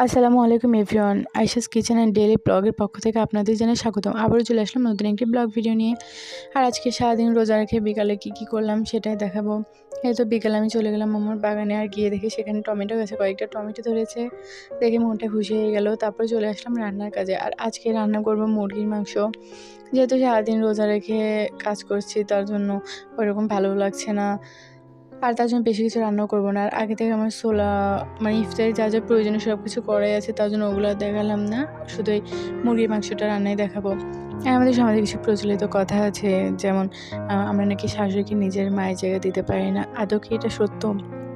আসসালামু আলাইকুম everyone, Ayesha's kitchen and daily ব্লগের পক্ষ থেকে আপনাদের জানাই স্বাগতম। আবারও চলে আসলাম নতুন একটি ব্লগ ভিডিও নিয়ে। আর আজকে সারাদিন রোজা রেখে বিকালে কী করলাম সেটাই দেখাবো। এই তো বিকালে আমি চলে গেলাম আমার বাগানে, আর গিয়ে দেখি সেখানে টমেটো গাছে কয়েকটা টমেটো ধরেছে। দেখে মনটা খুশি হয়ে গেল। তারপরে চলে আসলাম রান্নার কাজে। আর আজকে রান্না করব মুরগির মাংস। যেহেতু সারাদিন রোজা রেখে কাজ করছি, তার জন্য ওইরকম ভালো লাগছে না, আর তার জন্য বেশি কিছু রান্নাও করবো না। আর আগে থেকে আমার ইফতারে যা যা প্রয়োজনীয় সব কিছু করাই আছে, তার জন্য ওগুলো দেখালাম না, শুধু এই মুরগির মাংসটা রান্নাই দেখাবো। আর আমাদের সমাজে কিছু প্রচলিত কথা আছে, যেমন আমরা নাকি শাশুড়িকে নিজের মায়ের জায়গা দিতে পারি না। আদৌ কি এটা সত্য?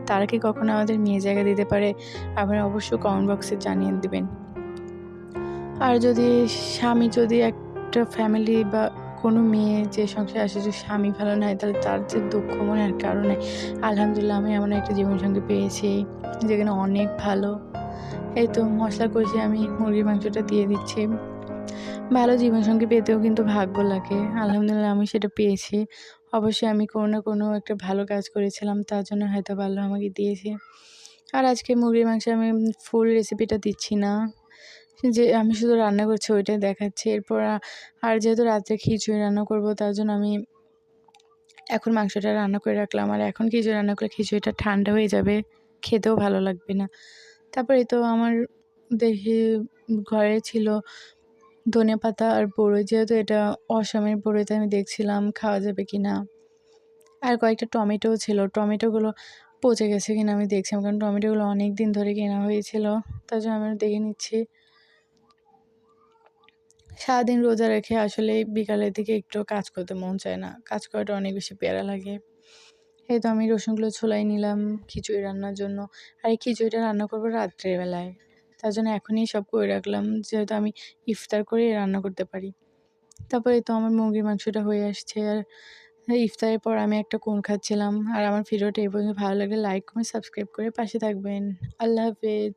তারা কি কখনো আমাদের মেয়ের জায়গা দিতে পারে? আপনারা অবশ্যই কমেন্ট বক্সে জানিয়ে দেবেন। আর যদি একটা ফ্যামিলি বা কোনো মেয়ে যে সংসারে আসে, যে স্বামী ভালো নাই, তাহলে তার যে দুঃখ মনে আর কারো নেই। আলহামদুলিল্লাহ, আমি এমন একটা জীবনসঙ্গী পেয়েছি যেখানে অনেক ভালো। এই তো মশলা কষিয়ে আমি মুরগির মাংসটা দিয়ে দিচ্ছি। ভালো জীবনসঙ্গী পেতেও কিন্তু ভাগ্য লাগে। আলহামদুলিল্লাহ, আমি সেটা পেয়েছি। অবশ্যই আমি কোনো না কোনো একটা ভালো কাজ করেছিলাম, তার জন্য হয়তো আল্লাহ আমাকে দিয়েছে। আর আজকে মুরগির মাংসে আমি ফুল রেসিপিটা দিচ্ছি না, যে আমি শুধু রান্না করছি ওইটাই দেখাচ্ছি। এরপর আর যেহেতু রাত্রে খিচুড়ি রান্না করব, তার জন্য আমি এখন মাংসটা রান্না করে রাখলাম। আর এখন খিচুড়ি রান্না করলে খিচুড়িটা ঠান্ডা হয়ে যাবে, খেতেও ভালো লাগবে না। তারপরে তো আমার দেখি ঘরে ছিল ধনেপাতা আর বড়ই, যেহেতু এটা অসমের বড়ই, তাই আমি দেখছিলাম খাওয়া যাবে কি না। আর কয়েকটা টমেটোও ছিল, টমেটোগুলো পচে গেছে কিনা আমি দেখছিলাম, কারণ টমেটোগুলো অনেক দিন ধরে কেনা হয়েছিল, তার জন্য আমি দেখে নিচ্ছি। সারাদিন রোজা রেখে আসলে বিকালের দিকে একটু কাজ করতে মন চায় না, কাজ করাটা অনেক বেশি প্যারা লাগে। এই তো আমি রসুনগুলো ছোলাই নিলাম খিচুড়ি রান্নার জন্য। আর এই খিচুড়িটা রান্না করবো রাত্রের বেলায়, তার জন্য এখনই সব করে রাখলাম, যেহেতু আমি ইফতার করে রান্না করতে পারি। তারপরে তো আমার মুরগির মাংসটা হয়ে আসছে। আর ইফতারের পর আমি একটা কোন খাচ্ছিলাম। আর আমার ভিডিওটা এই পর্যন্ত ভালো লাগলে লাইক কমেন্ট সাবস্ক্রাইব করে পাশে থাকবেন। আল্লাহ হাফেজ।